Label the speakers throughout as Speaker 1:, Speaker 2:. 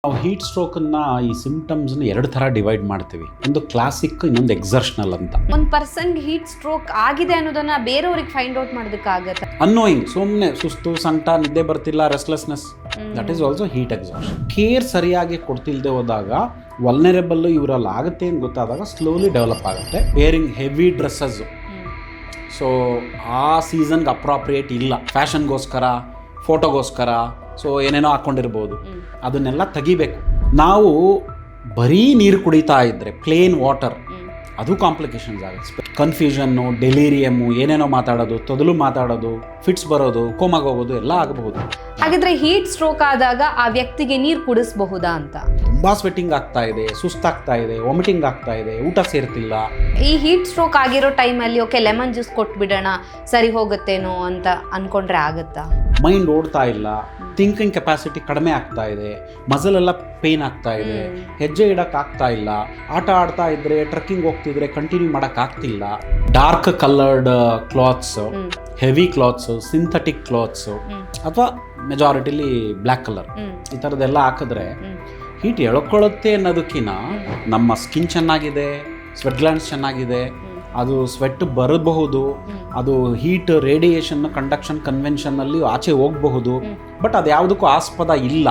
Speaker 1: ನಾವು ಹೀಟ್ ಸ್ಟ್ರೋಕನ್ನ ಈ ಸಿಂಪ್ಟಮ್ಸ್ನ ಎರಡು ಥರ ಡಿವೈಡ್ ಮಾಡ್ತೀವಿ. ಒಂದು ಕ್ಲಾಸಿಕ್, ಇನ್ನೊಂದು ಎಕ್ಸರ್ಷನಲ್ ಅಂತ.
Speaker 2: ಒಂದು ಪರ್ಸನ್ಗೆ ಹೀಟ್ ಸ್ಟ್ರೋಕ್ ಆಗಿದೆ ಅನ್ನೋದನ್ನ ಬೇರೆಯವ್ರಿಗೆ ಫೈಂಡ್ ಔಟ್ ಮಾಡೋದಕ್ಕಾಗತ್ತೆ.
Speaker 1: ಅನ್ನೋಯಿಂಗ್, ಸುಮ್ಮನೆ ಸುಸ್ತು, ಸಂಕಟ, ನಿದ್ದೆ ಬರ್ತಿಲ್ಲ, restlessness, that is also heat exhaustion. Care ಸರಿಯಾಗಿ ಕೊಡ್ತಿಲ್ದೆ ಹೋದಾಗ ವಲ್ನರೇಬಲ್ ಇವರಲ್ಲಿ ಆಗುತ್ತೆ ಅಂತ ಗೊತ್ತಾದಾಗ ಸ್ಲೋಲಿ ಡೆವಲಪ್ ಆಗುತ್ತೆ. ವೇರಿಂಗ್ ಹೆವಿ ಡ್ರೆಸ್ಸಸ್, ಸೊ ಆ ಸೀಸನ್ಗೆ ಅಪ್ರಾಪ್ರಿಯೇಟ್ ಇಲ್ಲ, ಫ್ಯಾಷನ್ಗೋಸ್ಕರ, ಫೋಟೋಗೋಸ್ಕರ, ಸೊ ಏನೇನೋ ಹಾಕ್ಕೊಂಡಿರ್ಬೋದು, ಅದನ್ನೆಲ್ಲ ತೆಗಿಬೇಕು. ನಾವು ಬರೀ ನೀರು ಕುಡಿತಾ ಇದ್ದರೆ, ಪ್ಲೇನ್ ವಾಟರ್, ಅದು ಕಾಂಪ್ಲಿಕೇಶನ್ಸ್ ಆಗುತ್ತೆ. ಕನ್ಫ್ಯೂಷನ್ನು, ಡೆಲೀರಿಯಮ್ಮು, ಏನೇನೋ ಮಾತಾಡೋದು, ತೊದಲು ಮಾತಾಡೋದು, ಫಿಟ್ಸ್ ಬರೋದು, ಕೋಮಾಗ ಹೋಗೋದು ಎಲ್ಲ ಆಗಬಹುದು.
Speaker 2: ಹಾಗಿದ್ರೆ ಹೀಟ್ ಸ್ಟ್ರೋಕ್ ಆದಾಗ ಆ ವ್ಯಕ್ತಿಗೆ ನೀರು ಕುಡಿಸಬಹುದಾ ಅಂತ?
Speaker 1: ತುಂಬ ಸ್ವೆಟ್ಟಿಂಗ್ ಆಗ್ತಾ ಇದೆ, ಸುಸ್ತಾಗ್ತಾ ಇದೆ, ವಾಮಿಟಿಂಗ್ ಆಗ್ತಾ ಇದೆ, ಊಟ ಸೇರ್ತಿಲ್ಲ.
Speaker 2: ಈ ಹೀಟ್ ಸ್ಟ್ರೋಕ್ ಆಗಿರೋ ಟೈಮಲ್ಲಿ ಓಕೆ ಲೆಮನ್ ಜ್ಯೂಸ್ ಕೊಟ್ಬಿಡೋಣ ಸರಿ ಹೋಗುತ್ತೇನೋ ಅಂತ ಅನ್ಕೊಂಡ್ರೆ ಆಗುತ್ತಾ?
Speaker 1: ಮೈಂಡ್ ಓಡ್ತಾ ಇಲ್ಲ, ಥಿಂಕಿಂಗ್ ಕೆಪಾಸಿಟಿ ಕಡಿಮೆ ಆಗ್ತಾ ಇದೆ, ಮಸಲ್ ಎಲ್ಲ ಪೇನ್ ಆಗ್ತಾ ಇದೆ, ಹೆಜ್ಜೆ ಇಡೋಕ್ಕಾಗ್ತಾ ಇಲ್ಲ, ಆಟ ಆಡ್ತಾ ಇದ್ರೆ, ಟ್ರೆಕ್ಕಿಂಗ್ ಹೋಗ್ತಿದ್ರೆ ಕಂಟಿನ್ಯೂ ಮಾಡೋಕ್ಕಾಗ್ತಿಲ್ಲ. Dark coloured clothes, heavy clothes, synthetic clothes, ಅಥವಾ ಮೆಜಾರಿಟಿಲಿ ಬ್ಲ್ಯಾಕ್ ಕಲರ್, ಈ ಥರದ್ದೆಲ್ಲ ಹಾಕಿದ್ರೆ ಹೀಟ್ ಎಳ್ಕೊಳ್ಳುತ್ತೆ ಅನ್ನೋದಕ್ಕಿಂತ ನಮ್ಮ ಸ್ಕಿನ್ ಚೆನ್ನಾಗಿದೆ, ಸ್ವೆಟ್ ಗ್ಲ್ಯಾಂಡ್ಸ್ ಚೆನ್ನಾಗಿದೆ, ಅದು ಸ್ವೆಟ್ ಬರಬಹುದು, ಅದು ಹೀಟ್ ರೇಡಿಯೇಷನ್ ಕಂಡಕ್ಷನ್ ಕನ್ವೆನ್ಷನ್ನಲ್ಲಿ ಆಚೆ ಹೋಗಬಹುದು, ಬಟ್ ಅದು ಯಾವುದಕ್ಕೂ ಆಸ್ಪದ ಇಲ್ಲ.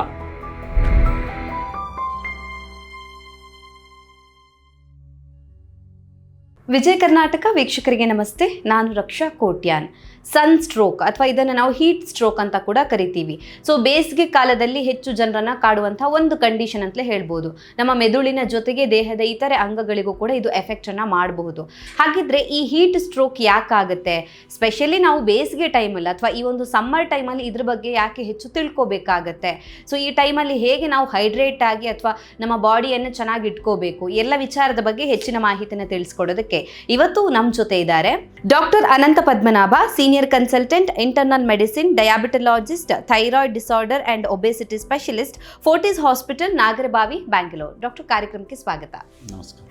Speaker 2: ವಿಜಯ ಕರ್ನಾಟಕ ವೀಕ್ಷಕರಿಗೆ ನಮಸ್ತೆ, ನಾನು ರಕ್ಷಾ ಕೋಟ್ಯಾನ್. ಸನ್ ಸ್ಟ್ರೋಕ್ ಅಥವಾ ಇದನ್ನು ನಾವು ಹೀಟ್ ಸ್ಟ್ರೋಕ್ ಅಂತ ಕೂಡ ಕರಿತೀವಿ. ಸೊ ಬೇಸಿಗೆ ಕಾಲದಲ್ಲಿ ಹೆಚ್ಚು ಜನರನ್ನು ಕಾಡುವಂಥ ಒಂದು ಕಂಡೀಷನ್ ಅಂತಲೇ ಹೇಳ್ಬೋದು. ನಮ್ಮ ಮೆದುಳಿನ ಜೊತೆಗೆ ದೇಹದ ಇತರೆ ಅಂಗಗಳಿಗೂ ಕೂಡ ಇದು ಎಫೆಕ್ಟನ್ನು ಮಾಡಬಹುದು. ಹಾಗಿದ್ರೆ ಈ ಹೀಟ್ ಸ್ಟ್ರೋಕ್ ಯಾಕಾಗುತ್ತೆ, ಸ್ಪೆಷಲಿ ನಾವು ಬೇಸಿಗೆ ಟೈಮಲ್ಲಿ ಅಥವಾ ಈ ಒಂದು ಸಮ್ಮರ್ ಟೈಮಲ್ಲಿ ಇದ್ರ ಬಗ್ಗೆ ಯಾಕೆ ಹೆಚ್ಚು ತಿಳ್ಕೊಬೇಕಾಗತ್ತೆ, ಸೊ ಈ ಟೈಮಲ್ಲಿ ಹೇಗೆ ನಾವು ಹೈಡ್ರೇಟ್ ಆಗಿ ಅಥವಾ ನಮ್ಮ ಬಾಡಿಯನ್ನು ಚೆನ್ನಾಗಿ ಇಟ್ಕೋಬೇಕು, ಎಲ್ಲ ವಿಚಾರದ ಬಗ್ಗೆ ಹೆಚ್ಚಿನ ಮಾಹಿತಿಯನ್ನು ತಿಳಿಸ್ಕೊಡೋದಕ್ಕೆ ಇವತ್ತು ನಮ್ಮ ಜೊತೆ ಇದ್ದಾರೆ doctor Anantha Padmanabha, senior consultant, internal medicine, diabetologist, thyroid disorder and obesity specialist, Fortis hospital, Nagarbhavi, Bangalore. Doctor, ಕಾರ್ಯಕ್ರಮಕ್ಕೆ ಸ್ವಾಗತ.
Speaker 1: ನಮಸ್ಕಾರ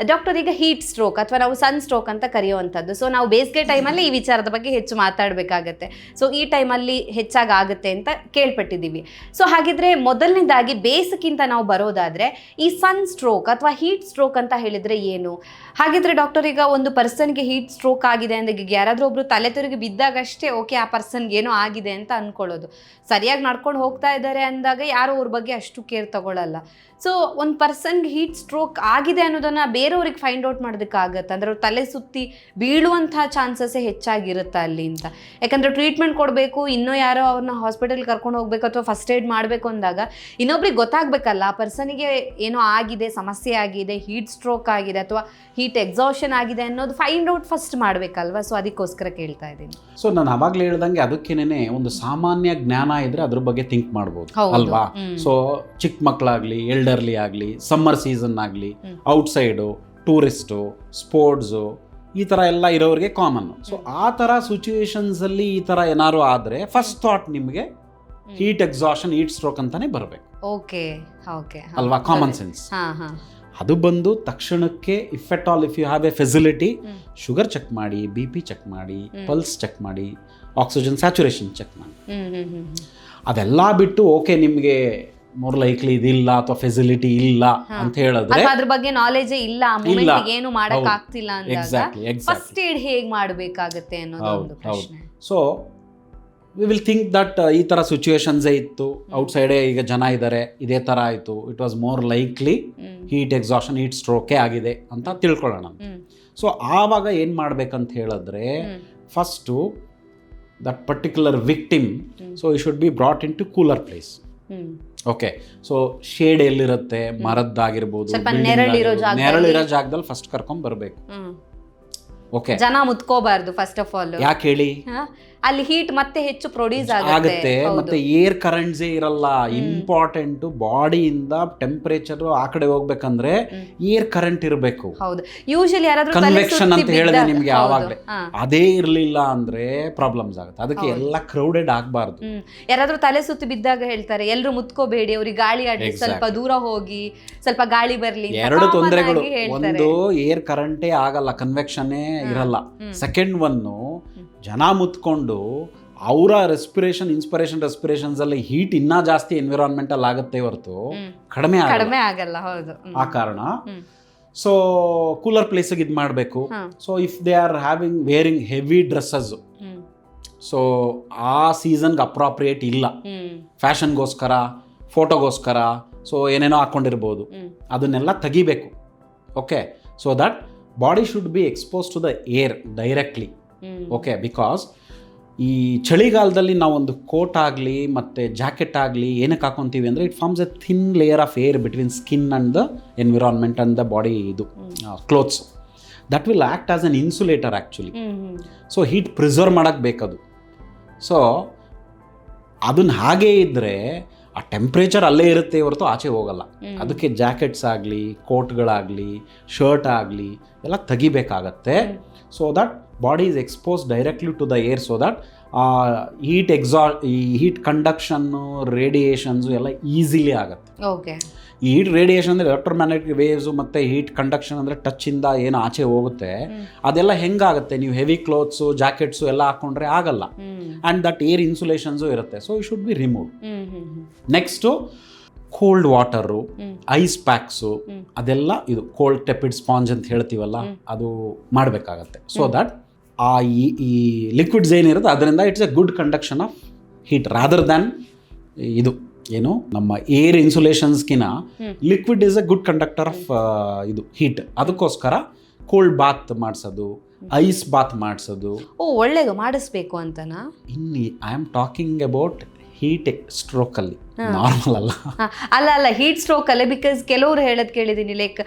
Speaker 2: ಡಾಕ್ಟರ್. ಈಗ ಹೀಟ್ ಸ್ಟ್ರೋಕ್ ಅಥವಾ ನಾವು ಸನ್ ಸ್ಟ್ರೋಕ್ ಅಂತ ಕರೆಯುವಂಥದ್ದು, ಸೊ ನಾವು ಬೇಸಿಗೆ ಟೈಮಲ್ಲಿ ಈ ವಿಚಾರದ ಬಗ್ಗೆ ಹೆಚ್ಚು ಮಾತಾಡಬೇಕಾಗತ್ತೆ. ಸೊ ಈ ಟೈಮಲ್ಲಿ ಹೆಚ್ಚಾಗಿ ಆಗುತ್ತೆ ಅಂತ ಕೇಳ್ಪಟ್ಟಿದ್ದೀವಿ. ಸೊ ಹಾಗಿದ್ರೆ ಮೊದಲನೇದಾಗಿ ಬೇಸಿಕ್ಕಿಂತ ನಾವು ಬರೋದಾದರೆ ಈ ಸನ್ ಸ್ಟ್ರೋಕ್ ಅಥವಾ ಹೀಟ್ ಸ್ಟ್ರೋಕ್ ಅಂತ ಹೇಳಿದರೆ ಏನು? ಹಾಗಿದ್ರೆ ಡಾಕ್ಟರ್, ಈಗ ಒಂದು ಪರ್ಸನ್ಗೆ ಹೀಟ್ ಸ್ಟ್ರೋಕ್ ಆಗಿದೆ ಅಂದರೆ ಈಗ ಯಾರಾದರೂ ಒಬ್ಬರು ತಲೆ ತಿರುಗಿ ಬಿದ್ದಾಗಷ್ಟೇ ಓಕೆ ಆ ಪರ್ಸನ್ಗೆ ಏನೋ ಆಗಿದೆ ಅಂತ ಅಂದ್ಕೊಳ್ಳೋದು. ಸರಿಯಾಗಿ ನಡ್ಕೊಂಡು ಹೋಗ್ತಾ ಇದ್ದಾರೆ ಅಂದಾಗ ಯಾರು ಅವ್ರ ಬಗ್ಗೆ ಅಷ್ಟು ಕೇರ್ ತಗೊಳ್ಳಲ್ಲ. ಸೊ ಒಂದು ಪರ್ಸನ್ಗೆ ಹೀಟ್ ಸ್ಟ್ರೋಕ್ ಆಗಿದೆ ಅನ್ನೋದನ್ನು ಬೇರೆಯವ್ರಿಗೆ ಫೈಂಡ್ ಔಟ್ ಮಾಡೋದಕ್ಕಾಗತ್ತೆ ಅಂದರೆ ಅವ್ರು ತಲೆ ಸುತ್ತಿ ಬೀಳುವಂಥ ಚಾನ್ಸಸ್ಸೇ ಹೆಚ್ಚಾಗಿರುತ್ತೆ ಅಲ್ಲಿ ಅಂತ. ಯಾಕಂದರೆ ಟ್ರೀಟ್ಮೆಂಟ್ ಕೊಡಬೇಕು, ಇನ್ನೂ ಯಾರೋ ಅವ್ರನ್ನ ಹಾಸ್ಪಿಟಲ್ಗೆ ಕರ್ಕೊಂಡು ಹೋಗ್ಬೇಕು ಅಥವಾ ಫಸ್ಟ್ ಏಡ್ ಮಾಡಬೇಕು ಅಂದಾಗ ಇನ್ನೊಬ್ರಿಗೆ ಗೊತ್ತಾಗಬೇಕಲ್ಲ ಆ ಪರ್ಸನಿಗೆ ಏನೋ ಆಗಿದೆ, ಸಮಸ್ಯೆ ಆಗಿದೆ, ಹೀಟ್ ಸ್ಟ್ರೋಕ್ ಆಗಿದೆ ಅಥವಾ ಹೀಟ್ ಎಕ್ಸಾಷನ್ ಆಗಿದೆ ಅನ್ನೋದು ಫೈಂಡ್ ಔಟ್ ಫಸ್ಟ್ ಮಾಡಬೇಕಲ್ವ. ಸೊ ಅದಕ್ಕೋಸ್ಕರ ಕೇಳ್ತಾ ಇದ್ದೀನಿ.
Speaker 1: ಸೊ ನಾನು ಅವಾಗಲೇ ಹೇಳ್ದಂಗೆ ಅದಕ್ಕೇನೆ ಒಂದು ಸಾಮಾನ್ಯ ಜ್ಞಾನ ಇದ್ರೆ ಅದ್ರ ಬಗ್ಗೆ ಥಿಂಕ್ ಮಾಡ್ಬೋದು ಅಲ್ವಾ. ಸೊ ಚಿಕ್ಕ ಮಕ್ಕಳಾಗ್ಲಿ, ಎಲ್ಡರ್ಲಿ ಆಗಲಿ, ಸಮ್ಮರ್ ಸೀಸನ್ ಆಗಲಿ, ಔಟ್ಸೈಡು, ಟೂರಿಸ್ಟು, ಸ್ಪೋರ್ಟ್ಸು, ಈ ಥರ ಎಲ್ಲ ಇರೋರಿಗೆ ಕಾಮನ್ನು. ಸೊ ಆ ಥರ ಸಿಚುವೇಶನ್ಸಲ್ಲಿ ಈ ಥರ ಏನಾದ್ರು ಆದರೆ ಫಸ್ಟ್ ಥಾಟ್ ನಿಮಗೆ ಹೀಟ್ ಎಕ್ಸಾಷನ್, ಹೀಟ್ ಸ್ಟ್ರೋಕ್ ಅಂತಾನೆ ಬರಬೇಕು.
Speaker 2: ಓಕೆ ಓಕೆ
Speaker 1: ಅಲ್ವಾ, ಕಾಮನ್ ಸೆನ್ಸ್. ಅದು ಬಂದು ತಕ್ಷಣಕ್ಕೆ if at all if you have a facility, sugar check ಮಾಡಿ, ಬಿ ಪಿ ಚೆಕ್ ಮಾಡಿ, ಪಲ್ಸ್ ಚೆಕ್ ಮಾಡಿ, ಆಕ್ಸಿಜನ್ ಸ್ಯಾಚುರೇಷನ್ ಚೆಕ್ ಮಾಡಿ. ಅದೆಲ್ಲ ಬಿಟ್ಟು ಓಕೆ ನಿಮಗೆ ಮೋರ್ ಲೈಕ್ಲಿ ಇದಿಲ್ಲ ಅಥವಾ ಫೆಸಿಲಿಟಿ ಇಲ್ಲ ಅಂತ ಹೇಳಿದ್ರೆ,
Speaker 2: ಅದ್ರ ಬಗ್ಗೆ ನಾಲೆಜ್ ಇಲ್ಲ, ಏನು ಮಾಡಕ್ ಆಗ್ತಿಲ್ಲ ಅಂದಾಗ ಫಸ್ಟ್ ಏಡ್ ಹೇಗೆ ಮಾಡಬೇಕಾಗುತ್ತೆ ಅನ್ನೋದು ಒಂದು ಪ್ರಶ್ನೆ.
Speaker 1: So we will think that ಈ ಥರ ಸಿಚುವೇಶನ್ಸೇ ಇತ್ತು, ಔಟ್ಸೈಡೇ ಈಗ ಜನ ಇದ್ದಾರೆ, ಇದೇ ಥರ ಆಯಿತು, it was more likely heat exhaustion, heat ಸ್ಟ್ರೋಕೇ ಆಗಿದೆ ಅಂತ ತಿಳ್ಕೊಳ್ಳೋಣ. ಸೊ ಆವಾಗ ಏನು ಮಾಡ್ಬೇಕಂತ ಹೇಳಿದ್ರೆ, first that particular victim, so he should be brought in to cooler place. Okay, so shade ಎಲ್ಲಿರುತ್ತೆ, ಮರದ್ದಾಗಿರ್ಬೋದು, ನೆರಳಿರೋ ಜಾಗದಲ್ಲಿ ಫಸ್ಟ್ ಕರ್ಕೊಂಡ್ ಬರಬೇಕು. ಓಕೆ,
Speaker 2: ಜನ ಮುತ್ಕೋಬಾರ್ದು ಫಸ್ಟ್ ಆಫ್ ಆಲ್.
Speaker 1: ಯಾಕೆ ಹೇಳಿ,
Speaker 2: ಅಲ್ಲಿ ಹೀಟ್ ಮತ್ತೆ ಹೆಚ್ಚು ಪ್ರೊಡ್ಯೂಸ್
Speaker 1: ಆಗುತ್ತೆ, ಮತ್ತೆ ಏರ್ ಕರೆಂಟ್ಸೇ ಇರಲ್ಲ. ಇಂಪಾರ್ಟೆಂಟ್ ಬಾಡಿಯಿಂದ ಟೆಂಪರೇಚರ್ ಆ ಕಡೆ ಹೋಗ್ಬೇಕಂದ್ರೆ ಏರ್ ಕರೆಂಟ್ ಇರಬೇಕು.
Speaker 2: ಹೌದು, ಯೂಶಲಿ ಯಾರಾದ್ರೂ
Speaker 1: ಕನ್ವೆಕ್ಷನ್ ಅಂತ ಹೇಳಿದೆ ನಿಮ್ಗೆ ಯಾವಾಗಲೇ, ಅದೇ ಇರ್ಲಿಲ್ಲ ಅಂದ್ರೆ ಪ್ರಾಬ್ಲಮ್ಸ್ ಆಗುತ್ತೆ. ಅದಕ್ಕೆ ಎಲ್ಲ ಕ್ರೌಡೆಡ್ ಆಗಬಾರ್ದು.
Speaker 2: ಯಾರಾದ್ರೂ ತಲೆ ಸುತ್ತಿ ಬಿದ್ದಾಗ ಹೇಳ್ತಾರೆ ಎಲ್ರು ಮುತ್ಕೋಬೇಡಿ, ಅವ್ರಿಗೆ ಗಾಳಿ ಆಡಿ ಸ್ವಲ್ಪ ದೂರ ಹೋಗಿ, ಸ್ವಲ್ಪ ಗಾಳಿ ಬರ್ಲಿ.
Speaker 1: ಎರಡು ತೊಂದರೆಗಳು, ಒಂದು ಏರ್ ಕರೆಂಟೇ ಆಗಲ್ಲ, ಕನ್ವೆಕ್ಷನ್ನೇ ಇರಲ್ಲ. ಸೆಕೆಂಡ್ ಒನ್ನು, ಜನ ಮುತ್ಕೊಂಡು ಅವರ ರೆಸ್ಪಿರೇಷನ್ಸಲ್ಲಿ ಹೀಟ್ ಇನ್ನೂ ಜಾಸ್ತಿ ಎನ್ವಿರಾನ್ಮೆಂಟಲ್ ಆಗುತ್ತೆ ಹೊರತು ಕಡಿಮೆ
Speaker 2: ಆಗಲ್ಲ. ಹೌದು.
Speaker 1: ಆ ಕಾರಣ ಸೊ ಕೂಲರ್ ಪ್ಲೇಸಿಗೆ ಇದು ಮಾಡಬೇಕು. So if they are varying heavy dresses, so ಆ ಸೀಸನ್ಗೆ ಅಪ್ರಾಪ್ರಿಯೇಟ್ ಇಲ್ಲ, ಫ್ಯಾಷನ್ಗೋಸ್ಕರ, ಫೋಟೋಗೋಸ್ಕರ, ಸೊ ಏನೇನೋ ಹಾಕ್ಕೊಂಡಿರ್ಬೋದು, ಅದನ್ನೆಲ್ಲ ತೆಗಿಬೇಕು. Okay, so that body should be expose to the air directly. Okay, because ಈ ಚಳಿಗಾಲದಲ್ಲಿ ನಾವೊಂದು ಕೋಟ್ ಆಗಲಿ ಮತ್ತು ಜಾಕೆಟ್ ಆಗಲಿ ಏನಕ್ಕೆ ಹಾಕೊತೀವಿ ಅಂದರೆ it forms a thin layer of air between skin and the environment and the body, ಇದು clothes that will act as an insulator actually. So heat preserve ಮಾಡೋಕ್ಕೆ ಬೇಕದು. ಸೊ ಅದನ್ನ ಹಾಗೇ ಇದ್ದರೆ ಆ ಟೆಂಪ್ರೇಚರ್ ಅಲ್ಲೇ ಇರುತ್ತೆ ಹೊರತು ಆಚೆ ಹೋಗಲ್ಲ. ಅದಕ್ಕೆ ಜಾಕೆಟ್ಸ್ ಆಗಲಿ, ಕೋಟ್ಗಳಾಗಲಿ, ಶರ್ಟ್ ಆಗಲಿ ಎಲ್ಲ ತೆಗಿಬೇಕಾಗತ್ತೆ. So that body is expose directly to the air, so that ಈ ಹೀಟ್ ಕಂಡಕ್ಷನ್ನು, ರೇಡಿಯೇಷನ್ಸು ಎಲ್ಲ ಈಸಿಲಿ ಆಗುತ್ತೆ.
Speaker 2: ಓಕೆ,
Speaker 1: ಈ ಹೀಟ್ ರೇಡಿಯೇಷನ್ ಅಂದರೆ ಎಲೆಕ್ಟ್ರೋಮ್ಯಾಗ್ನೆಟಿಕ್ ವೇವ್ಸು ಮತ್ತು ಹೀಟ್ ಕಂಡಕ್ಷನ್ ಅಂದರೆ ಟಚ್ಚಿಂದ ಏನು ಆಚೆ ಹೋಗುತ್ತೆ ಅದೆಲ್ಲ ಹೆಂಗಾಗುತ್ತೆ, ನೀವು ಹೆವಿ ಕ್ಲೋತ್ಸು, ಜಾಕೆಟ್ಸು ಎಲ್ಲ ಹಾಕ್ಕೊಂಡ್ರೆ ಆಗಲ್ಲ. ಆ್ಯಂಡ್ ದಟ್ ಏರ್ ಇನ್ಸುಲೇಷನ್ಸು ಇರುತ್ತೆ. So it should be remove. Next cold water, ice packs, ಅದೆಲ್ಲ ಇದು ಕೋಲ್ಡ್ ಟೆಪಿಡ್ ಸ್ಪಾಂಜ್ ಅಂತ ಹೇಳ್ತೀವಲ್ಲ, ಅದು ಮಾಡಬೇಕಾಗತ್ತೆ. ಸೊ ದಟ್ ಆ ಈ ಲಿಕ್ವಿಡ್ಸ್ ಏನಿರುತ್ತೆ ಅದರಿಂದ it's a good conduction of heat rather than ಇದು ಏನು ನಮ್ಮ ಏರ್ ಇನ್ಸುಲೇಷನ್ಸ್ಗಿನ liquid is a good conductor of ಇದು ಹೀಟ್. ಅದಕ್ಕೋಸ್ಕರ ಕೋಲ್ಡ್ ಬಾತ್ ಮಾಡಿಸೋದು, ಐಸ್ ಬಾತ್ ಮಾಡಿಸೋದು.
Speaker 2: ಒಳ್ಳೇದು, ಮಾಡಿಸ್ಬೇಕು ಅಂತನಾ?
Speaker 1: ಇನ್ನು I am talking about heat ಸ್ಟ್ರೋಕಲ್ಲಿ, ನಾರ್ಮಲ್ ಅಲ್ಲ.
Speaker 2: ಅಲ್ಲ, ಹೀಟ್ ಸ್ಟ್ರೋಕ್ ಅಲ್ಲೇ. ಬಿಕಾಸ್ ಕೆಲವರು ಹೇಳೋದು ಕೇಳಿದ್ದೀನಿ, ಲೈಕ್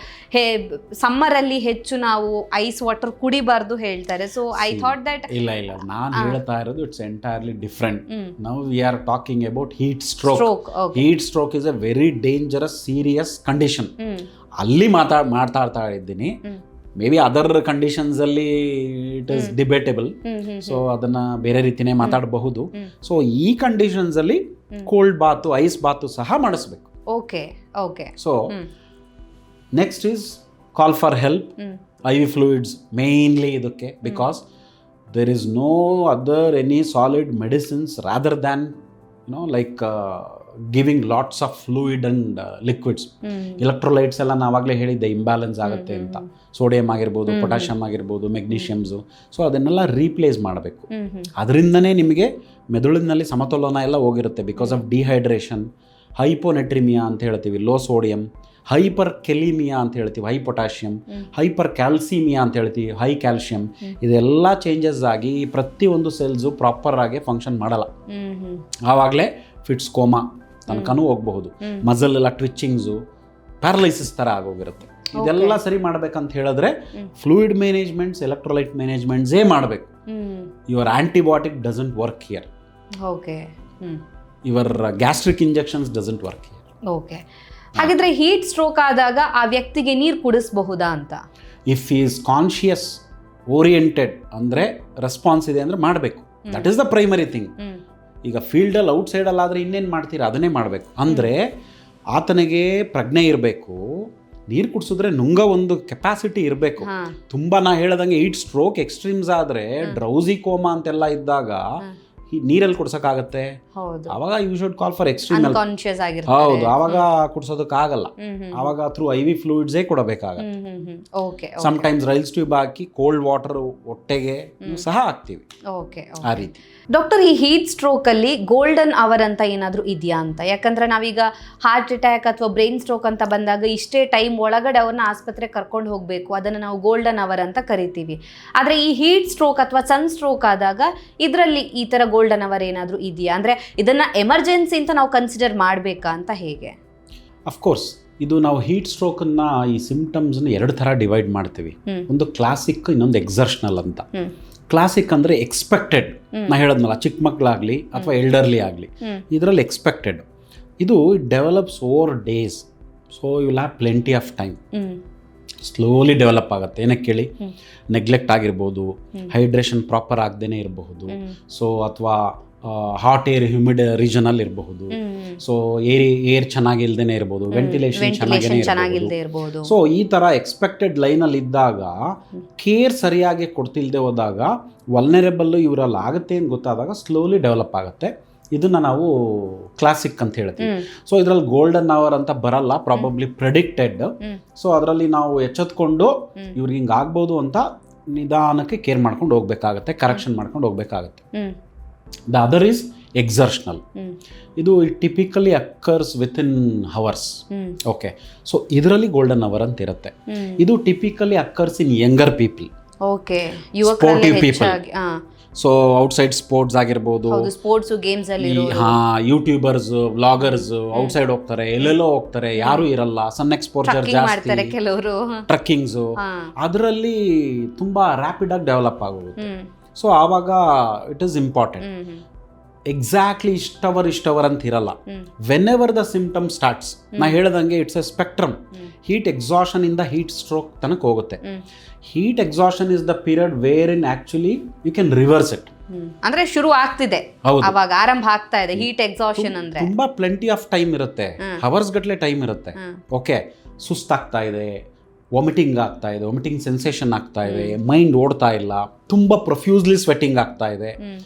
Speaker 2: ಸಮ್ಮರಲ್ಲಿ ಹೆಚ್ಚು ನಾವು ಐಸ್ ವಾಟರ್ ಕುಡಿಬಾರ್ದು ಹೇಳ್ತಾರೆ. ಸೊ ಐ ಥಾಟ್ ದಟ್
Speaker 1: ಇಲ್ಲ, ನಾನು ಹೇಳ್ತಾ ಇರೋದು it's entirely different. Now we are talking about heat stroke. Heat stroke is a very dangerous serious condition. ಅಲ್ಲಿ ಮಾತಾಡ್ತಾ ಇದ್ದೀನಿ. ಮೇ ಬಿ ಅದರ್ ಕಂಡೀಷನ್ಸಲ್ಲಿ ಇಟ್ ಇಸ್ ಡಿಬೇಟೇಬಲ್. ಸೊ ಅದನ್ನು ಬೇರೆ ರೀತಿಯೇ ಮಾತಾಡಬಹುದು. ಸೊ ಈ ಕಂಡೀಷನ್ಸಲ್ಲಿ ಕೋಲ್ಡ್ ಬಾತು, ಐಸ್ ಬಾತು ಸಹ ಮಾಡಿಸ್ಬೇಕು.
Speaker 2: Okay.
Speaker 1: So next is call for help. I V fluids mainly ಇದಕ್ಕೆ, because there is no other any solid medicines rather than like giving lots of fluid and liquids. Electrolytes ಎಲ್ಲ ನಾವಾಗಲೇ ಹೇಳಿದ್ದೆ imbalance ಆಗುತ್ತೆ ಅಂತ. Sodium ಆಗಿರ್ಬೋದು, potassium ಆಗಿರ್ಬೋದು, ಮೆಗ್ನೀಷಿಯಮ್ಸು. So ಅದನ್ನೆಲ್ಲ replace ಮಾಡಬೇಕು. ಅದರಿಂದನೇ ನಿಮಗೆ ಮೆದುಳಿನಲ್ಲಿ ಸಮತೋಲನ ಎಲ್ಲ ಹೋಗಿರುತ್ತೆ. ಬಿಕಾಸ್ ಆಫ್ ಡಿಹೈಡ್ರೇಷನ್, ಹೈಪೋನೆಟ್ರಿಮಿಯಾ ಅಂತ ಹೇಳ್ತೀವಿ, ಲೋ ಸೋಡಿಯಂ, ಹೈಪರ್ ಕೆಲಿಮಿಯಾ ಅಂತ ಹೇಳ್ತೀವಿ, ಹೈ ಪೊಟ್ಯಾಷಿಯಮ್, ಹೈಪರ್ ಕ್ಯಾಲ್ಸಿಮಿಯಾ ಅಂತ ಹೇಳ್ತೀವಿ, ಹೈ ಕ್ಯಾಲ್ಶಿಯಂ. ಇದೆಲ್ಲ ಚೇಂಜಸ್ ಆಗಿ ಪ್ರತಿಯೊಂದು ಸೆಲ್ಸು ಪ್ರಾಪರ್ ಆಗಿ ಫಂಕ್ಷನ್ ಮಾಡಲ್ಲ. ಆವಾಗಲೇ ಫಿಟ್ಸ್, ಕೋಮಾ ತನಕನೂ ಹೋಗಬಹುದು. ಮಸಲ್ ಎಲ್ಲ ಟ್ವಿಚ್ಚಿಂಗ್ಸು, ಪ್ಯಾರಲೈಸಿಸ್ ಥರ ಆಗೋಗಿರುತ್ತೆ. ಇದೆಲ್ಲ ಸರಿ ಮಾಡ್ಬೇಕಂತ ಹೇಳಿದ್ರೆ ಫ್ಲೂಯಿಡ್ ಮ್ಯಾನೇಜ್ಮೆಂಟ್ಸ್, ಎಲೆಕ್ಟ್ರೋಲೈಟ್ ಮ್ಯಾನೇಜ್ಮೆಂಟ್ಸೇ ಮಾಡಬೇಕು. Your antibiotic doesn't work here. Your gastric injections doesn't work here.
Speaker 2: Okay, ಹಾಗಿದ್ರೆ ಹೀಟ್ ಸ್ಟ್ರೋಕ್ ಆದಾಗ ಆ ವ್ಯಕ್ತಿಗೆ ನೀರು ಕುಡಿಸಬಹುದಾ ಅಂತ?
Speaker 1: ಇಫ್ ಈಸ್ ಕಾನ್ಶಿಯಸ್ ಓರಿಯೆಂಟೆಡ್ ಅಂದರೆ ರೆಸ್ಪಾನ್ಸ್ ಇದೆ ಅಂದರೆ ಮಾಡಬೇಕು. That is the primary thing. ಈಗ ಫೀಲ್ಡಲ್ಲಿ ಔಟ್ಸೈಡಲ್ಲಾದರೆ ಇನ್ನೇನು ಮಾಡ್ತೀರಾ, ಅದನ್ನೇ ಮಾಡಬೇಕು. ಅಂದರೆ ಆತನಿಗೆ ಪ್ರಜ್ಞೆ ಇರಬೇಕು. ನೀರು ಕುಡಿಸಿದ್ರೆ ನುಂಗ ಒಂದು ಕೆಪಾಸಿಟಿ ಇರಬೇಕು. ತುಂಬ ನಾ ಹೇಳ್ದಂಗೆ ಹೀಟ್ ಸ್ಟ್ರೋಕ್ ಎಕ್ಸ್ಟ್ರೀಮ್ಸ್ ಆದರೆ ಡ್ರೌಸಿ ಕೋಮಾ ಅಂತೆಲ್ಲ ಇದ್ದಾಗ ನೀರಲ್ಲಿ ಕುಡ್ಸೋಕ್ಕಾಗತ್ತೆ. ಅವಾಗ you should call for extreme. ಹೌದು, ಅವಾಗ ಕುಡ್ಸೋದಕ್ಕಾಗಲ್ಲ. ಅವಾಗ ಥ್ರೂ ಐ ವಿ ಫ್ಲೂಯಿಡ್ಸೇ ಕೊಡಬೇಕಾಗತ್ತೆ. ಸಮ್ಟೈಮ್ಸ್ ರೈಲ್ಸ್ ಟ್ಯೂಬ್ ಹಾಕಿ ಕೋಲ್ಡ್ ವಾಟರ್ ಹೊಟ್ಟೆಗೆ ಸಹ ಹಾಕ್ತೀವಿ. ಆ ರೀತಿ.
Speaker 2: ಡಾಕ್ಟರ್, ಈ ಹೀಟ್ ಸ್ಟ್ರೋಕ್ ಅಲ್ಲಿ ಗೋಲ್ಡನ್ ಅವರ್ ಅಂತ ಏನಾದರೂ ಇದೆಯಾ ಅಂತ? ಯಾಕಂದ್ರೆ ನಾವೀಗ ಹಾರ್ಟ್ ಅಟ್ಯಾಕ್ ಅಥವಾ ಬ್ರೈನ್ ಸ್ಟ್ರೋಕ್ ಅಂತ ಬಂದಾಗ ಇಷ್ಟೇ ಟೈಮ್ ಒಳಗಡೆ ಅವ್ರನ್ನ ಆಸ್ಪತ್ರೆಗೆ ಕರ್ಕೊಂಡು ಹೋಗಬೇಕು, ಅದನ್ನು ನಾವು ಗೋಲ್ಡನ್ ಅವರ್ ಅಂತ ಕರಿತೀವಿ. ಆದರೆ ಈ ಹೀಟ್ ಸ್ಟ್ರೋಕ್ ಅಥವಾ ಸನ್ ಸ್ಟ್ರೋಕ್ ಆದಾಗ ಇದರಲ್ಲಿ ಈ ಥರ ಗೋಲ್ಡನ್ ಅವರ್ ಏನಾದರೂ ಇದೆಯಾ? ಅಂದರೆ ಇದನ್ನು ಎಮರ್ಜೆನ್ಸಿ ಅಂತ ನಾವು ಕನ್ಸಿಡರ್ ಮಾಡಬೇಕಾ ಅಂತ ಹೇಗೆ?
Speaker 1: ಅಫ್ಕೋರ್ಸ್, ಇದು ನಾವು ಹೀಟ್ ಸ್ಟ್ರೋಕನ್ನು ಈ ಸಿಂಪ್ಟಮ್ಸ್ನ ಎರಡು ಥರ ಡಿವೈಡ್ ಮಾಡ್ತೀವಿ. ಒಂದು ಕ್ಲಾಸಿಕ್, ಇನ್ನೊಂದು ಎಕ್ಸರ್ಷನಲ್ ಅಂತ. ಕ್ಲಾಸಿಕ್ ಅಂದರೆ ಎಕ್ಸ್ಪೆಕ್ಟೆಡ್. ನಾ ಹೇಳದ್ನಲ್ಲ, ಚಿಕ್ಕ ಮಕ್ಕಳಾಗಲಿ ಅಥವಾ ಎಲ್ಡರ್ಲಿ ಆಗಲಿ, ಇದರಲ್ಲಿ ಎಕ್ಸ್ಪೆಕ್ಟೆಡ್. ಇದು develops over days. So you will have plenty of time. Slowly develop ಆಗುತ್ತೆ. ಏನಕ್ಕೆ ಕೇಳಿ, ನೆಗ್ಲೆಕ್ಟ್ ಆಗಿರ್ಬೋದು, ಹೈಡ್ರೇಷನ್ ಪ್ರಾಪರ್ ಆಗದೇನೆ ಇರಬಹುದು. ಸೊ ಅಥವಾ ಹಾಟ್ ಏರ್ ಹ್ಯೂಮಿಡ್ ರೀಜನಲ್ಲಿ ಇರಬಹುದು. ಸೊ ಏರ್ ಚೆನ್ನಾಗಿಲ್ದೇನೆ ಇರ್ಬೋದು, ವೆಂಟಿಲೇಷನ್ ಚೆನ್ನಾಗಿಲ್ಲದೆ ಇರ್ಬೋದು. ಸೊ ಈ ಥರ ಎಕ್ಸ್ಪೆಕ್ಟೆಡ್ ಲೈನಲ್ಲಿ ಇದ್ದಾಗ ಕೇರ್ ಸರಿಯಾಗಿ ಕೊಡ್ತಿಲ್ದೆ ಹೋದಾಗ ವಲ್ನರೇಬಲ್ಲು ಇವರಲ್ಲಿ ಆಗುತ್ತೆ ಅಂತ ಗೊತ್ತಾದಾಗ ಸ್ಲೋಲಿ ಡೆವಲಪ್ ಆಗುತ್ತೆ. ಇದನ್ನು ನಾವು ಕ್ಲಾಸಿಕ್ ಅಂತ ಹೇಳ್ತೀವಿ. ಸೊ ಇದರಲ್ಲಿ ಗೋಲ್ಡನ್ ಅವರ್ ಅಂತ ಬರಲ್ಲ, ಪ್ರಾಬಬ್ಲಿ ಪ್ರೆಡಿಕ್ಟೆಡ್. ಸೊ ಅದರಲ್ಲಿ ನಾವು ಎಚ್ಚೆತ್ಕೊಂಡು ಇವ್ರಿಗೆ ಹಿಂಗೆ ಆಗ್ಬೋದು ಅಂತ ನಿಧಾನಕ್ಕೆ ಕೇರ್ ಮಾಡ್ಕೊಂಡು ಹೋಗ್ಬೇಕಾಗತ್ತೆ, ಕರೆಕ್ಷನ್ ಮಾಡ್ಕೊಂಡು ಹೋಗ್ಬೇಕಾಗತ್ತೆ. The other is exertional. ಇದು typically occurs within hours. Okay, so ಇದರಲ್ಲಿ ಗೋಲ್ಡನ್ ಅವರ್ ಅಂತ ಇರುತ್ತೆ. ಇದು typically occurs in younger people, sportive people. So outside sports ಆಗಿರ್ಬೋದು,
Speaker 2: ಸ್ಪೋರ್ಟ್ಸ್ ಗೇಮ್ಸ್ ಅಲ್ಲಿ
Speaker 1: ಯೂಟ್ಯೂಬರ್ಸ್, ವ್ಲಾಗರ್ಸ್ ಔಟ್ಸೈಡ್ ಹೋಗ್ತಾರೆ, ಎಲ್ಲೆಲ್ಲೋ ಹೋಗ್ತಾರೆ, ಯಾರು ಇರಲ್ಲ, ಸನ್ ಎಕ್ಸ್ಪೋಜರ್ ಜಾಸ್ತಿ,
Speaker 2: ಕೆಲವರು
Speaker 1: ಟ್ರಕ್ಕಿಂಗ್ಸ್, ಅದರಲ್ಲಿ ತುಂಬಾ ರ್ಯಾಪಿಡ್ ಆಗಿ ಡೆವಲಪ್ ಆಗೋಗುತ್ತೆ. ಸೊ ಆವಾಗ ಇಟ್ ಈಸ್ ಇಂಪಾರ್ಟೆಂಟ್. ಎಕ್ಸಾಕ್ಟ್ಲಿ ಇಷ್ಟವರ್ ಅಂತ ಇರಲ್ಲ. Whenever the symptom starts, ನಾ ಹೇಳ್ದಂಗೆ it's a spectrum. Heat exhaustion ಇಂದ ಹೀಟ್ ಸ್ಟ್ರೋಕ್ ತನಕ ಹೋಗುತ್ತೆ. Heat exhaustion is the period where in actually you can reverse it.
Speaker 2: ಅಂದ್ರೆ ಶುರು ಆಗ್ತಿದೆ, ಅವಾಗ ಆರಂಭ ಆಗ್ತಾ ಇದೆ ಹೀಟ್ ಎಕ್ಸಾಷನ್. ಅಂದ್ರೆ
Speaker 1: ತುಂಬಾ ಪ್ಲೆಂಟಿ ಆಫ್ ಟೈಮ್ ಇರುತ್ತೆ, ಅವರ್ಸ್ ಗಟ್ಲೆ ಟೈಮ್ ಇರುತ್ತೆ. ಓಕೆ, ಸುಸ್ತಾಗ್ತಾ ಇದೆ, ವಾಮಿಟಿಂಗ್ ಆಗ್ತಾ ಇದೆ, ವಾಮಿಟಿಂಗ್ ಸೆನ್ಸೇಷನ್ ಆಗ್ತಾ ಇದೆ, ಮೈಂಡ್ ಓಡ್ತಾ ಇಲ್ಲ, ತುಂಬ ಪ್ರೊಫ್ಯೂಸ್ಲಿ ಸ್ವೆಟ್ಟಿಂಗ್ ಆಗ್ತಾ ಇದೆ.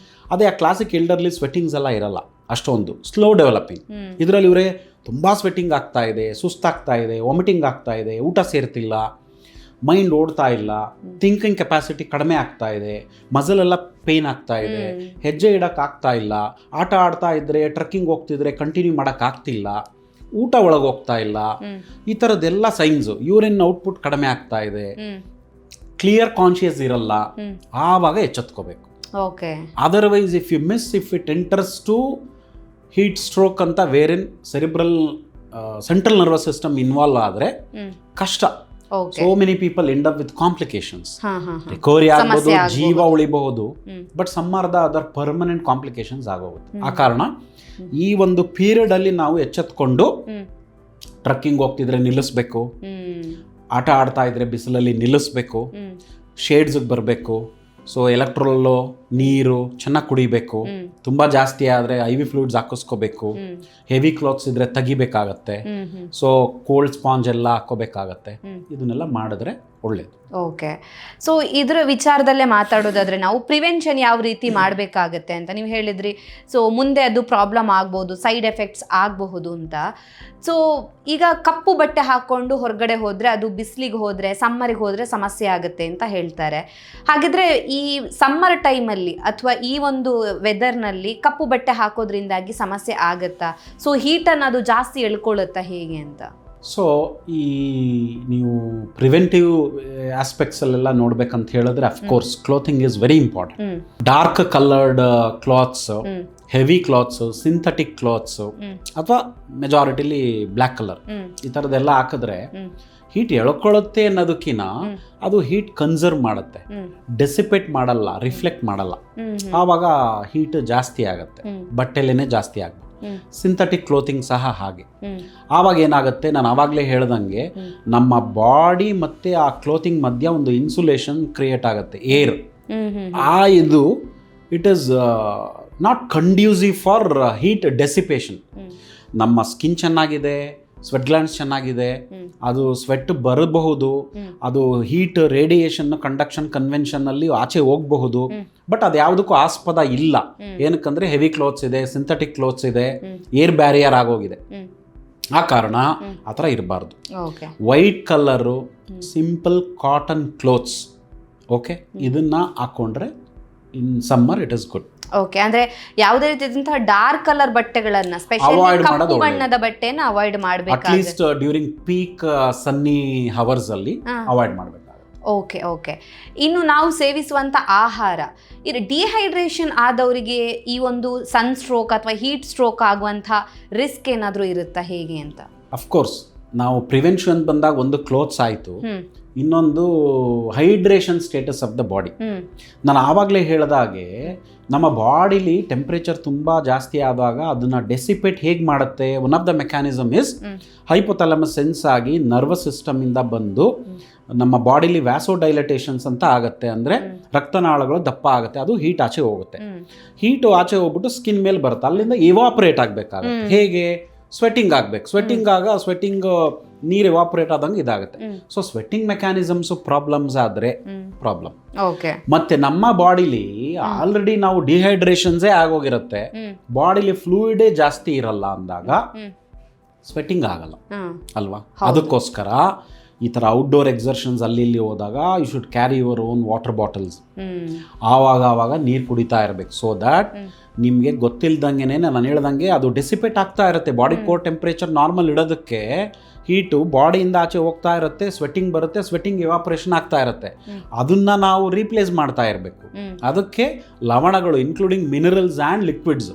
Speaker 1: ಅದೇ ಆ ಕ್ಲಾಸಿಕ್ ಎಲ್ಡರ್ಲಿ ಸ್ವೆಟ್ಟಿಂಗ್ಸ್ ಎಲ್ಲ ಇರಲ್ಲ, ಅಷ್ಟೊಂದು ಸ್ಲೋ ಡೆವಲಪಿಂಗ್. ಇದರಲ್ಲಿ ಇವರೇ ತುಂಬ ಸ್ವೆಟ್ಟಿಂಗ್ ಆಗ್ತಾ ಇದೆ, ಸುಸ್ತಾಗ್ತಾ ಇದೆ, ವಾಮಿಟಿಂಗ್ ಆಗ್ತಾ ಇದೆ, ಊಟ ಸೇರ್ತಿಲ್ಲ, ಮೈಂಡ್ ಓಡ್ತಾ ಇಲ್ಲ, ಥಿಂಕಿಂಗ್ ಕೆಪಾಸಿಟಿ ಕಡಿಮೆ ಆಗ್ತಾ ಇದೆ, ಮಸಲ್ ಎಲ್ಲ ಪೇನ್ ಆಗ್ತಾ ಇದೆ, ಹೆಜ್ಜೆ ಇಡಕ್ಕೆ ಆಗ್ತಾ ಇಲ್ಲ, ಆಟ ಆಡ್ತಾ ಇದ್ರೆ, ಟ್ರಕ್ಕಿಂಗ್ ಹೋಗ್ತಿದ್ರೆ ಕಂಟಿನ್ಯೂ ಮಾಡಕ್ ಆಗ್ತಿಲ್ಲ, ಊಟ ಒಳಗೆ ಹೋಗ್ತಾ ಇಲ್ಲ, ಈ ಥರದ್ದೆಲ್ಲ ಸೈನ್ಸು. ಯೂರಿನ್ ಔಟ್ಪುಟ್ ಕಡಿಮೆ ಆಗ್ತಾ ಇದೆ, ಕ್ಲಿಯರ್ ಕಾನ್ಶಿಯಸ್ ಇರಲ್ಲ, ಆವಾಗ ಎಚ್ಚೆತ್ಕೋಬೇಕು. Otherwise if you miss, if it enters to heat stroke ಅಂತ ವೇರಿನ್ cerebral central nervous system involve ಆದರೆ ಕಷ್ಟ. So many people end up with complications. Recovery ಆಗ್ಬೋದು, ಜೀವ ಉಳಿಬಹುದು, but some are the other permanent complications ಆಗೋಗುತ್ತೆ. ಆ ಕಾರಣ ಈ ಒಂದು ಪೀರಿಯಡ್ ಅಲ್ಲಿ ನಾವು ಎಚ್ಚೆತ್ಕೊಂಡು ಟ್ರಕ್ಕಿಂಗ್ ಹೋಗ್ತಿದ್ರೆ ನಿಲ್ಲಿಸ್ಬೇಕು, ಆಟ ಆಡ್ತಾ ಇದ್ರೆ ಬಿಸಿಲಲ್ಲಿ ನಿಲ್ಲಿಸ್ಬೇಕು, ಶೇಡ್ಸ್ಗೆ ಬರಬೇಕು. ಸೊ ಎಲೆಕ್ಟ್ರೋಲು, ನೀರು ಚೆನ್ನಾಗಿ ಕುಡಿಬೇಕು. ತುಂಬ ಜಾಸ್ತಿ ಆದರೆ IV ಫ್ಲೂಯಿಡ್ಸ್ ಹಾಕಿಸ್ಕೋಬೇಕು. ಹೆವಿ ಕ್ಲಾತ್ಸ್ ಇದ್ರೆ ತೆಗಿಬೇಕಾಗತ್ತೆ. ಸೊ ಕೋಲ್ಡ್ ಸ್ಪಾಂಜ್ ಎಲ್ಲ ಹಾಕೋಬೇಕಾಗತ್ತೆ. ಇದನ್ನೆಲ್ಲ ಮಾಡಿದ್ರೆ ಒಳ್ಳೇದು.
Speaker 2: ಓಕೆ, ಸೊ ಇದರ ವಿಚಾರದಲ್ಲೇ ಮಾತಾಡೋದಾದ್ರೆ ನಾವು ಪ್ರಿವೆನ್ಷನ್ ಯಾವ ರೀತಿ ಮಾಡಬೇಕಾಗತ್ತೆ ಅಂತ ನೀವು ಹೇಳಿದ್ರಿ. ಸೊ ಮುಂದೆ ಅದು ಪ್ರಾಬ್ಲಮ್ ಆಗ್ಬೋದು, ಸೈಡ್ ಎಫೆಕ್ಟ್ಸ್ ಆಗಬಹುದು ಅಂತ. ಸೊ ಈಗ ಕಪ್ಪು ಬಟ್ಟೆ ಹಾಕ್ಕೊಂಡು ಹೊರಗಡೆ ಹೋದರೆ, ಅದು ಬಿಸಿಲಿಗೆ ಹೋದರೆ, ಸಮ್ಮರಿಗೆ ಹೋದರೆ ಸಮಸ್ಯೆ ಆಗುತ್ತೆ ಅಂತ ಹೇಳ್ತಾರೆ. ಹಾಗಿದ್ರೆ ಈ ಸಮ್ಮರ್ ಟೈಮಲ್ಲಿ ಅಥವಾ ಈ ಒಂದು ವೆದರ್ನಲ್ಲಿ ಕಪ್ಪು ಬಟ್ಟೆ ಹಾಕೋದ್ರಿಂದಾಗಿ ಸಮಸ್ಯೆ ಆಗುತ್ತಾ? ಸೊ ಹೀಟನ್ನು ಅದು ಜಾಸ್ತಿ ಎಳ್ಕೊಳ್ಳುತ್ತಾ ಹೇಗೆ ಅಂತ?
Speaker 1: ಸೊ ಈ ನೀವು ಪ್ರಿವೆಂಟಿವ್ ಆಸ್ಪೆಕ್ಟ್ಸಲ್ಲೆಲ್ಲ ನೋಡ್ಬೇಕಂತ ಹೇಳಿದ್ರೆ of course clothing is very important. Dark coloured clothes, heavy clothes, synthetic clothes ಅಥವಾ ಮೆಜಾರಿಟಿಲಿ ಬ್ಲ್ಯಾಕ್ ಕಲರ್, ಈ ಥರದ್ದೆಲ್ಲ ಹಾಕಿದ್ರೆ ಹೀಟ್ ಎಳ್ಕೊಳ್ಳುತ್ತೆ ಅನ್ನೋದಕ್ಕಿಂತ ಅದು ಹೀಟ್ ಕನ್ಸರ್ವ್ ಮಾಡುತ್ತೆ, ಡೆಸಿಪೇಟ್ ಮಾಡಲ್ಲ, ರಿಫ್ಲೆಕ್ಟ್ ಮಾಡಲ್ಲ. ಆವಾಗ ಹೀಟ್ ಜಾಸ್ತಿ ಆಗುತ್ತೆ, ಬಟ್ಟೆಲೇನೆ ಜಾಸ್ತಿ ಆಗುತ್ತೆ. ಸಿಂಥೆಟಿಕ್ ಕ್ಲೋತಿಂಗ್ ಸಹ ಹಾಗೆ. ಆವಾಗ ಏನಾಗುತ್ತೆ, ನಾನು ಆವಾಗಲೇ ಹೇಳ್ದಂಗೆ ನಮ್ಮ ಬಾಡಿ ಮತ್ತೆ ಆ ಕ್ಲೋತಿಂಗ್ ಮಧ್ಯ ಒಂದು ಇನ್ಸುಲೇಷನ್ ಕ್ರಿಯೇಟ್ ಆಗುತ್ತೆ, ಏರ್. ಇದು it is not conducive for heat dissipation. ನಮ್ಮ ಸ್ಕಿನ್ ಚೆನ್ನಾಗಿದೆ, ಸ್ವೆಟ್ ಗ್ಲ್ಯಾಂಡ್ಸ್ ಚೆನ್ನಾಗಿದೆ, ಅದು ಸ್ವೆಟ್ ಬರಬಹುದು, ಅದು ಹೀಟ್ ರೇಡಿಯೇಷನ್ ಕಂಡಕ್ಷನ್ ಕನ್ವೆನ್ಷನ್ ಅಲ್ಲಿ ಆಚೆ ಹೋಗಬಹುದು. ಬಟ್ ಅದು ಯಾವುದಕ್ಕೂ ಆಸ್ಪದ ಇಲ್ಲ. ಏನಕ್ಕಂದ್ರೆ ಹೆವಿ ಕ್ಲೋತ್ಸ್ ಇದೆ, ಸಿಂಥೆಟಿಕ್ ಕ್ಲೋತ್ಸ್ ಇದೆ, ಏರ್ ಬ್ಯಾರಿಯರ್ ಆಗೋಗಿದೆ. ಆ ಕಾರಣ ಆ ಥರ ಇರಬಾರ್ದು. White colour, simple cotton clothes, okay, ಇದನ್ನ ಹಾಕೊಂಡ್ರೆ ಇನ್ summer it is good.
Speaker 2: Okay, ಅಂದ್ರೆ ಯಾವುದೇ ರೀತಿಯಾದಂತಹ ಡಾರ್ಕ್ ಕಲರ್ ಬಟ್ಟೆಗಳನ್ನ, ಸ್ಪೆಷಲಿ ಕಪ್ಪು ಬಣ್ಣದ ಬಟ್ಟೆನ ಅವಾಯ್ಡ್ ಮಾಡಬೇಕು.
Speaker 1: ಅಟ್ಲೀಸ್ಟ್ ಡ್ಯೂರಿಂಗ್ ಪೀಕ್ ಸನ್ನಿ ಅವರ್ಸ್ ಅಲ್ಲಿ ಅವಾಯ್ಡ್ ಮಾಡಬೇಕಾಗುತ್ತೆ.
Speaker 2: Okay okay. ಇನ್ನು ನಾವು ಸೇವಿಸುವಂತ ಆಹಾರ, ಇದು ಡಿಹೈಡ್ರೇಷನ್ ಆದವರಿಗೆ ಈ ಒಂದು ಸನ್ ಸ್ಟ್ರೋಕ್ ಅಥವಾ ಹೀಟ್ ಸ್ಟ್ರೋಕ್ ಆಗುವಂಥ ರಿಸ್ಕ್ ಏನಾದರೂ ಇರುತ್ತಾ ಹೇಗೆ ಅಂತ?
Speaker 1: ಅಫ್ಕೋರ್ಸ್, ನಾವು ಪ್ರಿವೆನ್ಷನ್ ಬಂದಾಗ ಒಂದು ಕ್ಲೋತ್ಸ್ ಆಯಿತು, ಇನ್ನೊಂದು hydration status of the body. ನಾನು ಆವಾಗಲೇ ಹೇಳಿದಾಗೆ ನಮ್ಮ ಬಾಡಿಲಿ ಟೆಂಪ್ರೇಚರ್ ತುಂಬ ಜಾಸ್ತಿ ಆದಾಗ ಅದನ್ನು ಡೆಸಿಪೇಟ್ ಹೇಗೆ ಮಾಡುತ್ತೆ? One of the mechanism is hypothalamus sense ಆಗಿ ನರ್ವಸ್ ಸಿಸ್ಟಮಿಂದ ಬಂದು ನಮ್ಮ ಬಾಡಿಲಿ ವ್ಯಾಸೋ ಡೈಲಟೇಷನ್ಸ್ ಅಂತ ಆಗುತ್ತೆ, ಅಂದರೆ ರಕ್ತನಾಳಗಳು ದಪ್ಪ ಆಗುತ್ತೆ, ಅದು ಹೀಟ್ ಆಚೆ ಹೋಗುತ್ತೆ. ಹೀಟು ಆಚೆ ಹೋಗ್ಬಿಟ್ಟು ಸ್ಕಿನ್ ಮೇಲೆ ಬರುತ್ತೆ, ಅಲ್ಲಿಂದ ಇವಾಪರೇಟ್ ಆಗಬೇಕಾಗುತ್ತೆ. ಹೇಗೆ? ಸ್ವೆಟ್ಟಿಂಗ್ ಆಗಬೇಕು. ಸ್ವೆಟ್ಟಿಂಗ್ ನೀರು ಇವಾಪರೇಟ್ ಆದಂಗೆ ಇದಾಗುತ್ತೆ. ಸೊ ಸ್ವೆಟ್ಟಿಂಗ್ ಮೆಕ್ಯಾನಿಸಮ್ಸು ಪ್ರಾಬ್ಲಮ್ಸ್ ಆದರೆ ಪ್ರಾಬ್ಲಮ್. ಮತ್ತೆ ನಮ್ಮ ಬಾಡಿಲಿ ಆಲ್ರೆಡಿ ನಾವು ಡಿಹೈಡ್ರೇಷನ್ಸೇ ಆಗೋಗಿರುತ್ತೆ, ಬಾಡಿಲಿ ಫ್ಲೂಯಿಡೇ ಜಾಸ್ತಿ ಇರಲ್ಲ ಅಂದಾಗ ಸ್ವೆಟ್ಟಿಂಗ್ ಆಗಲ್ಲ ಅಲ್ವಾ? ಅದಕ್ಕೋಸ್ಕರ ಈ ಥರ ಔಟ್ಡೋರ್ ಎಕ್ಸರ್ಷನ್ಸ್ ಅಲ್ಲಿ ಇಲ್ಲಿ ಹೋದಾಗ you should carry your own water bottles. ಆವಾಗ ನೀರು ಕುಡಿತಾ ಇರಬೇಕು, ಸೊ ದ್ಯಾಟ್ ನಿಮಗೆ ಗೊತ್ತಿಲ್ದಂಗೆ ನಾನು ಹೇಳ್ದಂಗೆ ಅದು ಡಿಸಿಪೇಟ್ ಆಗ್ತಾ ಇರುತ್ತೆ. ಬಾಡಿ ಕೋರ್ ಟೆಂಪ್ರೇಚರ್ ನಾರ್ಮಲ್ ಇಡೋದಕ್ಕೆ ಹೀಟು ಬಾಡಿಯಿಂದ ಆಚೆ ಹೋಗ್ತಾ ಇರುತ್ತೆ, ಸ್ವೆಟ್ಟಿಂಗ್ ಬರುತ್ತೆ, ಸ್ವೆಟ್ಟಿಂಗ್ ಎವಾಪರೇಷನ್ ಆಗ್ತಾ ಇರುತ್ತೆ. ಅದನ್ನ ನಾವು ರೀಪ್ಲೇಸ್ ಮಾಡ್ತಾ ಇರಬೇಕು. ಅದಕ್ಕೆ ಲವಣಗಳು ಇನ್ಕ್ಲೂಡಿಂಗ್ ಮಿನರಲ್ಸ್ ಆ್ಯಂಡ್ ಲಿಕ್ವಿಡ್ಸ್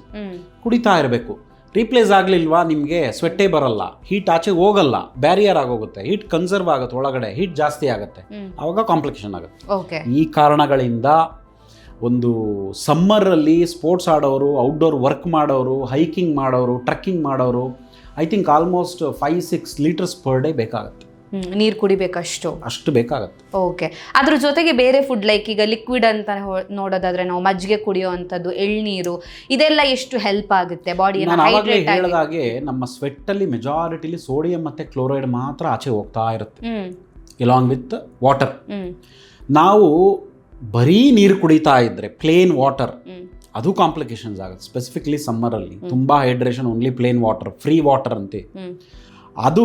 Speaker 1: ಕುಡಿತಾ ಇರಬೇಕು. ರೀಪ್ಲೇಸ್ ಆಗಲಿಲ್ವಾ ನಿಮಗೆ ಸ್ವೆಟ್ಟೇ ಬರಲ್ಲ, ಹೀಟ್ ಆಚೆ ಹೋಗಲ್ಲ, ಬ್ಯಾರಿಯರ್ ಆಗೋಗುತ್ತೆ, ಹೀಟ್ ಕನ್ಸರ್ವ್ ಆಗುತ್ತೆ, ಒಳಗಡೆ ಹೀಟ್ ಜಾಸ್ತಿ ಆಗುತ್ತೆ, ಆವಾಗ ಕಾಂಪ್ಲಿಕೇಶನ್ ಆಗುತ್ತೆ. ಈ ಕಾರಣಗಳಿಂದ ಒಂದು ಸಮ್ಮರಲ್ಲಿ ಸ್ಪೋರ್ಟ್ಸ್ ಆಡೋರು, ಔಟ್ಡೋರ್ ವರ್ಕ್ ಮಾಡೋರು, ಹೈಕಿಂಗ್ ಮಾಡೋರು, ಟ್ರೆಕ್ಕಿಂಗ್ ಮಾಡೋರು I think almost 5-6 litres per day ಬೇಕಾಗುತ್ತೆ.
Speaker 2: ನೀರು ಕುಡಿಬೇಕಷ್ಟು,
Speaker 1: ಅಷ್ಟು ಬೇಕಾಗುತ್ತೆ.
Speaker 2: ಓಕೆ. ಅದ್ರ ಜೊತೆಗೆ ಬೇರೆ ಫುಡ್ ಲೈಕ್ ಈಗ ಲಿಕ್ವಿಡ್ ಅಂತ ನೋಡೋದಾದ್ರೆ ನಾವು ಮಜ್ಜಿಗೆ ಕುಡಿಯೋ ಅಂಥದ್ದು, ಎಳ್ನೀರು, ಇದೆಲ್ಲ ಎಷ್ಟು ಹೆಲ್ಪ್ ಆಗುತ್ತೆ ಬಾಡಿಯನ್ನು ಹೈಡ್ರೇಟ್ ಆಗಿ?
Speaker 1: ಹೇಳಿದಾಗೆ ನಮ್ಮ ಸ್ವೆಟ್ಟಲ್ಲಿ ಮೆಜಾರಿಟಿಲಿ ಸೋಡಿಯಂ ಮತ್ತು ಕ್ಲೋರೈಡ್ ಮಾತ್ರ ಆಚೆ ಹೋಗ್ತಾ ಇರುತ್ತೆ, ಇಲಾಂಗ್ ವಿತ್ ವಾಟರ್. ನಾವು ಬರೀ ನೀರು ಕುಡಿತಾ ಇದ್ರೆ ಪ್ಲೇನ್ ವಾಟರ್, ಅದು ಕಾಂಪ್ಲಿಕೇಶನ್ಸ್ ಆಗುತ್ತೆ. ಸ್ಪೆಸಿಫಿಕ್ಲಿ ಸಮ್ಮರಲ್ಲಿ ತುಂಬ hydration, only plain water, free water ಅಂತೆ, ಅದು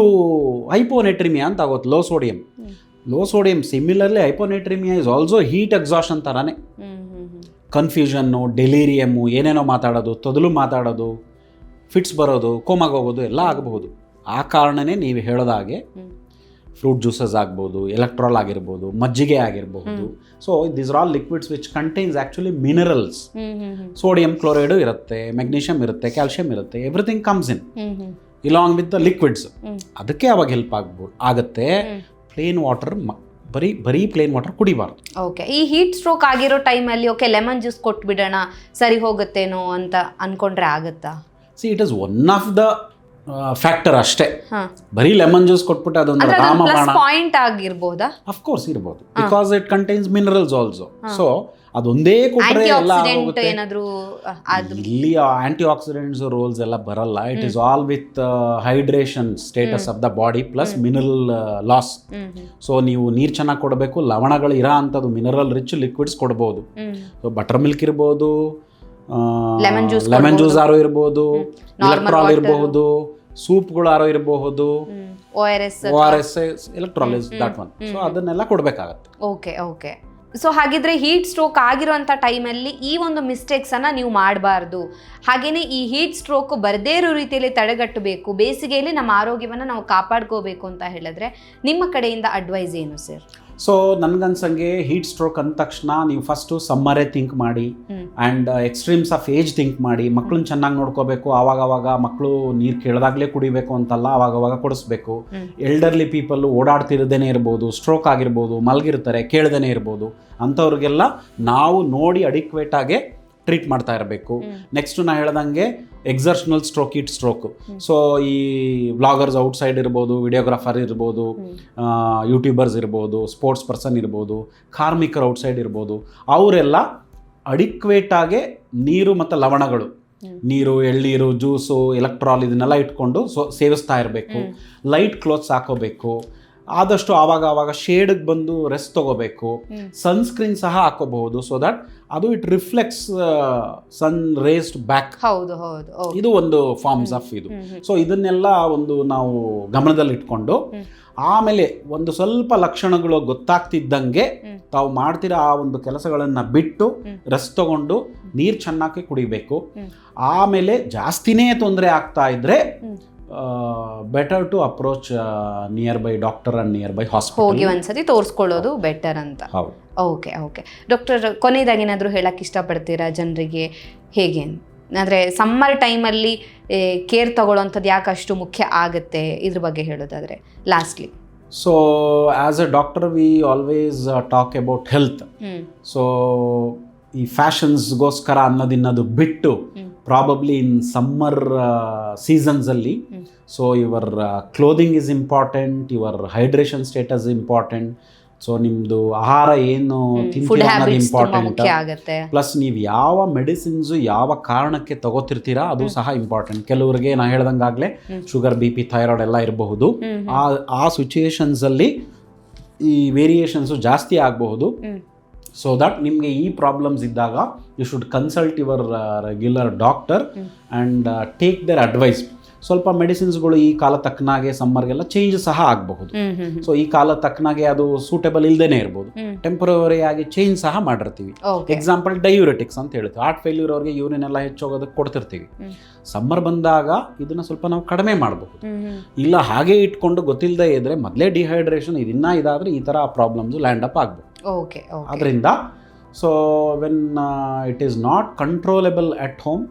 Speaker 1: ಹೈಪೋನೆಟ್ರಿಮಿಯಾ ಅಂತ ಆಗುತ್ತೆ. Low sodium similarly hyponatremia is also heat exhaustion ಥರನೇ. ಕನ್ಫ್ಯೂಷನ್ನು, ಡೆಲೀರಿಯಮ್ಮು, ಏನೇನೋ ಮಾತಾಡೋದು, ತೊದಲು ಮಾತಾಡೋದು, ಫಿಟ್ಸ್ ಬರೋದು, ಕೋಮಾಗ ಹೋಗೋದು ಎಲ್ಲ ಆಗಬಹುದು. ಆ ಕಾರಣನೇ ನೀವು ಹೇಳೋದಾಗೆ ಫ್ರೂಟ್ ಜ್ಯೂಸಸ್ ಆಗ್ಬೋದು, ಎಲೆಕ್ಟ್ರಾಲ್ ಆಗಿರ್ಬೋದು, ಮಜ್ಜಿಗೆ ಆಗಿರಬಹುದು. So these are all liquids which contains actually minerals. Sodium chloride ಇರುತ್ತೆ, ಮೆಗ್ನೀಷಿಯಮ್ ಇರುತ್ತೆ, ಕ್ಯಾಲ್ಶಿಯಂ ಇರುತ್ತೆ, everything comes in along with the liquids. ಅದಕ್ಕೆ ಅವಾಗ ಹೆಲ್ಪ್ ಆಗುತ್ತೆ. ಪ್ಲೇನ್ ವಾಟರ್ ಬರೀ ಪ್ಲೇನ್ ವಾಟರ್ ಕುಡಿಬಾರ್ದು.
Speaker 2: ಓಕೆ. ಈ ಹೀಟ್ ಸ್ಟ್ರೋಕ್ ಆಗಿರೋ ಟೈಮಲ್ಲಿ ಓಕೆ ಲೆಮನ್ ಜ್ಯೂಸ್ ಕೊಟ್ಬಿಡೋಣ ಸರಿ ಹೋಗುತ್ತೇನೋ ಅಂತ ಅನ್ಕೊಂಡ್ರೆ ಆಗುತ್ತಾ?
Speaker 1: C it is one of the factor ಅಷ್ಟೇ. ಬರೀ ಲೆಮನ್ ಜ್ಯೂಸ್ ಕೊಟ್ಬಿಟ್ಟು ಅದೊಂದು ರಾಮಬಾಣ
Speaker 2: ಪಾಯಿಂಟ್ ಆಗಿರಬಹುದಾ?
Speaker 1: ಆಫ್ ಕೋರ್ಸ್ ಇರಬಹುದು, because it contains minerals also. So ಅದೊಂದೇ ಕೊಟ್ಟರೆ ಎಲ್ಲ ಆಗೋಗುತ್ತೆ. ಇಲ್ಲಿ ಆಂಟಿ ಆಕ್ಸಿಡೆಂಟ್ಸ್ ರೋಲ್ಸ್ ಎಲ್ಲ ಬರಲ್ಲ. It is all with hydration status of the body plus mineral loss. So ನೀವು ನೀರು ಚೆನ್ನಾಗಿ ಕೊಡಬೇಕು, ಲವಣಗಳು ಇರೋ ಅಂಥದ್ದು ಮಿನರಲ್ ರಿಚ್ ಲಿಕ್ವಿಡ್ಸ್ ಕೊಡ್ಬೋದು. ಸೊ ಬಟರ್ ಮಿಲ್ಕ್ ಇರ್ಬೋದು, ಲೆಮನ್ ಜ್ಯೂಸ್ ಆರೋ ಇರ್ಬೋದು, ಎಲೆಕ್ಟ್ರಾಲ್ ಇರಬಹುದು, ಸೂಪ್ಗಳು ಆರೋ ಇರಬಹುದು, ORS electoral is that one. So ಅದನ್ನೆಲ್ಲ ಕೊಡಬೇಕಾಗತ್ತೆ.
Speaker 2: ಓಕೆ. ಸೊ ಹಾಗಿದ್ರೆ ಹೀಟ್ ಸ್ಟ್ರೋಕ್ ಆಗಿರೋಂಥ ಟೈಮಲ್ಲಿ ಈ ಒಂದು ಮಿಸ್ಟೇಕ್ಸನ್ನು ನೀವು ಮಾಡಬಾರ್ದು. ಹಾಗೆಯೇ ಈ ಹೀಟ್ ಸ್ಟ್ರೋಕ್ ಬರದೇ ಇರೋ ರೀತಿಯಲ್ಲಿ ತಡೆಗಟ್ಟಬೇಕು, ಬೇಸಿಗೆಯಲ್ಲಿ ನಮ್ಮ ಆರೋಗ್ಯವನ್ನು ನಾವು ಕಾಪಾಡ್ಕೋಬೇಕು ಅಂತ ಹೇಳಿದ್ರೆ ನಿಮ್ಮ ಕಡೆಯಿಂದ ಅಡ್ವೈಸ್ ಏನು ಸರ್?
Speaker 1: ಸೊ ನನಗನ್ಸಂಗೆ ಹೀಟ್ ಸ್ಟ್ರೋಕ್ ಅಂದ ತಕ್ಷಣ ನೀವು ಫಸ್ಟು ಸಮ್ಮರೇ ಥಿಂಕ್ ಮಾಡಿ, and extremes of age think ಮಾಡಿ. ಮಕ್ಕಳನ್ನ ಚೆನ್ನಾಗಿ ನೋಡ್ಕೋಬೇಕು, ಆವಾಗವಾಗ ಮಕ್ಕಳು ನೀರು ಕೇಳಿದಾಗಲೇ ಕುಡಿಬೇಕು ಅಂತಲ್ಲ, ಆವಾಗವಾಗ ಕೊಡಿಸ್ಬೇಕು. ಎಲ್ಡರ್ಲಿ ಪೀಪಲ್ಲು ಓಡಾಡ್ತಿರದೇನೆ ಇರ್ಬೋದು, ಸ್ಟ್ರೋಕ್ ಆಗಿರ್ಬೋದು, ಮಲಗಿರ್ತಾರೆ ಕೇಳ್ದೇ ಇರ್ಬೋದು, ಅಂಥವ್ರಿಗೆಲ್ಲ ನಾವು ನೋಡಿ ಅಡಿಕ್ವೇಟಾಗೆ ಟ್ರೀಟ್ ಮಾಡ್ತಾ ಇರಬೇಕು. ನೆಕ್ಸ್ಟ್ ನಾ ಹೇಳ್ದಂಗೆ ಎಕ್ಸರ್ಷನಲ್ ಸ್ಟ್ರೋಕ್, ಹೀಟ್ ಸ್ಟ್ರೋಕ್. ಸೊ ಈ ವ್ಲಾಗರ್ಸ್ ಔಟ್ಸೈಡ್ ಇರ್ಬೋದು, ವಿಡಿಯೋಗ್ರಾಫರ್ ಇರ್ಬೋದು, ಯೂಟ್ಯೂಬರ್ಸ್ ಇರ್ಬೋದು, ಸ್ಪೋರ್ಟ್ಸ್ ಪರ್ಸನ್ ಇರ್ಬೋದು, ಕಾರ್ಮಿಕರು ಔಟ್ಸೈಡ್ ಇರ್ಬೋದು, ಅವರೆಲ್ಲ ಅಡಿಕ್ವೇಟಾಗೆ ನೀರು ಮತ್ತು ಲವಣಗಳು, ನೀರು, ಎಳ್ನೀರು, ಜ್ಯೂಸು, ಎಲೆಕ್ಟ್ರಾಲ್ ಇದನ್ನೆಲ್ಲ ಇಟ್ಕೊಂಡು ಸೇವಿಸ್ತಾ ಇರಬೇಕು. ಲೈಟ್ ಕ್ಲೋತ್ಸ್ ಹಾಕೋಬೇಕು. ಆದಷ್ಟು ಆವಾಗ ಶೇಡ್ಗೆ ಬಂದು ರೆಸ್ಟ್ ತಗೋಬೇಕು. ಸನ್ಸ್ಕ್ರೀನ್ ಸಹ ಹಾಕೋಬಹುದು, ಸೊ ದಟ್ ಅದು it reflects sun rays back. ಇದು ಒಂದು ಫಾರ್ಮ್ಸ್ ಆಫ್ ಇದು. ಸೊ ಇದನ್ನೆಲ್ಲ ಒಂದು ನಾವು ಗಮನದಲ್ಲಿ ಇಟ್ಕೊಂಡು ಆಮೇಲೆ ಒಂದು ಸ್ವಲ್ಪ ಲಕ್ಷಣಗಳು ಗೊತ್ತಾಗ್ತಿದ್ದಂಗೆ ತಾವು ಮಾಡ್ತಿರೋ ಆ ಒಂದು ಕೆಲಸಗಳನ್ನು ಬಿಟ್ಟು ರೆಸ್ಟ್ ತಗೊಂಡು ನೀರು ಚೆನ್ನಾಗಿ ಕುಡಿಬೇಕು. ಆಮೇಲೆ ಜಾಸ್ತಿನೇ ತೊಂದರೆ ಆಗ್ತಾ ಇದ್ರೆ better to approach nearby doctor and nearby hospital
Speaker 2: ಹೋಗಿ ಒಂದ್ಸತಿ ತೋರಿಸ್ಕೊಳ್ಳೋದು ಬೆಟರ್ ಅಂತ. ಓಕೆ ಡಾಕ್ಟರ್, ಕೊನೆಯದಾಗಿ ಏನಾದರೂ ಹೇಳಕ್ಕೆ ಇಷ್ಟಪಡ್ತೀರಾ ಜನರಿಗೆ? ಹೇಗೆ ಅಂದರೆ ಸಮ್ಮರ್ ಟೈಮಲ್ಲಿ ಕೇರ್ ತಗೊಳ್ಳೋಂಥದ್ದು ಯಾಕೆ ಅಷ್ಟು ಮುಖ್ಯ ಆಗುತ್ತೆ, ಇದ್ರ ಬಗ್ಗೆ ಹೇಳೋದಾದರೆ lastly?
Speaker 1: So as a doctor we always talk about health. So ಈ ಫ್ಯಾಷನ್ಸ್ಗೋಸ್ಕರ ಅನ್ನೋದಿನ್ನೋದು ಬಿಟ್ಟು ಪ್ರಾಬಬ್ಲಿ ಇನ್ ಸಮ್ಮರ್ ಸೀಸನ್ಸಲ್ಲಿ. So your clothing is important, your hydration status important. So ನಿಮ್ಮದು ಆಹಾರ ಏನು ತಿಂತೀರ ಅನ್ನೋದು ಇಂಪಾರ್ಟೆಂಟ್. ಪ್ಲಸ್ ನೀವು ಯಾವ ಮೆಡಿಸಿನ್ಸು ಯಾವ ಕಾರಣಕ್ಕೆ ತಗೋತಿರ್ತೀರಾ ಅದು ಸಹ ಇಂಪಾರ್ಟೆಂಟ್. ಕೆಲವರಿಗೆ ನಾ ಹೇಳ್ದಂಗಾಗಲೇ ಶುಗರ್, BP, ಥೈರಾಯ್ಡ್ ಎಲ್ಲ ಇರಬಹುದು. ಆ ಸಿಚುಯೇಷನ್ಸಲ್ಲಿ ಈ ವೇರಿಯೇಷನ್ಸು ಜಾಸ್ತಿ ಆಗಬಹುದು. ಸೊ ದಟ್ ನಿಮಗೆ ಈ ಪ್ರಾಬ್ಲಮ್ಸ್ ಇದ್ದಾಗ you should consult your regular doctor and take their advice. ಸ್ವಲ್ಪ ಮೆಡಿಸಿನ್ಸ್ಗಳು ಈ ಕಾಲ ತಕ್ಕನಾಗೆ ಸಮ್ಮರ್ಗೆಲ್ಲ ಚೇಂಜ್ ಸಹ ಆಗಬಹುದು. ಸೊ ಈ ಕಾಲ ತಕ್ಕನಾಗೆ ಅದು ಸೂಟೇಬಲ್ ಇಲ್ಲದೇನೆ ಇರ್ಬೋದು, ಟೆಂಪರರಿ ಆಗಿ ಚೇಂಜ್ ಸಹ ಮಾಡಿರ್ತೀವಿ. ಎಕ್ಸಾಂಪಲ್ ಡಯೂರೆಟಿಕ್ಸ್ ಅಂತ ಹೇಳ್ತೀವಿ. ಹಾರ್ಟ್ ಫೇಲ್ಯೂರ್ ಅವ್ರಿಗೆ ಯೂರಿನ್ ಎಲ್ಲ ಹೆಚ್ಚೋಗೋದಕ್ಕೆ ಕೊಡ್ತಿರ್ತೀವಿ. ಸಮ್ಮರ್ ಬಂದಾಗ ಇದನ್ನ ಸ್ವಲ್ಪ ನಾವು ಕಡಿಮೆ ಮಾಡಬಹುದು. ಇಲ್ಲ ಹಾಗೆ ಇಟ್ಕೊಂಡು ಗೊತ್ತಿಲ್ಲದೆ ಇದ್ರೆ ಮೊದಲೇ ಡಿಹೈಡ್ರೇಷನ್ ಇದಾದ್ರೆ ಈ ಥರ ಪ್ರಾಬ್ಲಮ್ಸ್ ಲ್ಯಾಂಡ್ ಅಪ್ ಆಗ್ಬೋದು. ಅದರಿಂದ so when it is not controllable at home,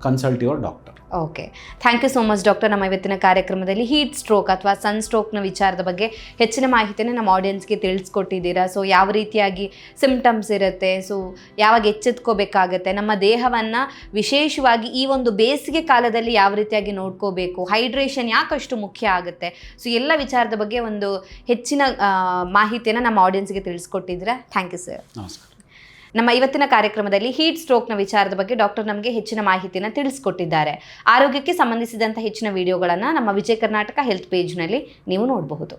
Speaker 1: consult your doctor.
Speaker 2: Okay, thank you so much doctor. ನಮ್ಮ ಇವತ್ತಿನ ಕಾರ್ಯಕ್ರಮದಲ್ಲಿ ಹೀಟ್ ಸ್ಟ್ರೋಕ್ ಅಥವಾ ಸನ್ ಸ್ಟ್ರೋಕ್ನ ವಿಚಾರದ ಬಗ್ಗೆ ಹೆಚ್ಚಿನ ಮಾಹಿತಿನ ನಮ್ಮ ಆಡಿಯನ್ಸ್ಗೆ ತಿಳಿಸ್ಕೊಟ್ಟಿದ್ದೀರಾ. ಸೊ ಯಾವ ರೀತಿಯಾಗಿ ಸಿಂಪ್ಟಮ್ಸ್ ಇರುತ್ತೆ, ಸೊ ಯಾವಾಗ ಎಚ್ಚೆತ್ಕೋಬೇಕಾಗತ್ತೆ, ನಮ್ಮ ದೇಹವನ್ನು ವಿಶೇಷವಾಗಿ ಈ ಒಂದು ಬೇಸಿಗೆ ಕಾಲದಲ್ಲಿ ಯಾವ ರೀತಿಯಾಗಿ ನೋಡ್ಕೋಬೇಕು, ಹೈಡ್ರೇಷನ್ ಯಾಕಷ್ಟು ಮುಖ್ಯ ಆಗುತ್ತೆ, ಸೊ ಎಲ್ಲ ವಿಚಾರದ ಬಗ್ಗೆ ಒಂದು ಹೆಚ್ಚಿನ ಮಾಹಿತಿಯನ್ನು ನಮ್ಮ ಆಡಿಯನ್ಸ್ಗೆ ತಿಳಿಸ್ಕೊಟ್ಟಿದ್ದೀರಾ. Thank you sir.
Speaker 1: ನಮಸ್ಕಾರ.
Speaker 2: ನಮ್ಮ ಇವತ್ತಿನ ಕಾರ್ಯಕ್ರಮದಲ್ಲಿ ಹೀಟ್ ಸ್ಟ್ರೋಕ್ನ ವಿಚಾರದ ಬಗ್ಗೆ ಡಾಕ್ಟರ್ ನಮಗೆ ಹೆಚ್ಚಿನ ಮಾಹಿತಿನ ತಿಳಿಸ್ಕೊಟ್ಟಿದ್ದಾರೆ. ಆರೋಗ್ಯಕ್ಕೆ ಸಂಬಂಧಿಸಿದಂಥ ಹೆಚ್ಚಿನ ವಿಡಿಯೋಗಳನ್ನು ನಮ್ಮ ವಿಜಯ ಕರ್ನಾಟಕ ಹೆಲ್ತ್ ಪೇಜ್ನಲ್ಲಿ ನೀವು ನೋಡಬಹುದು.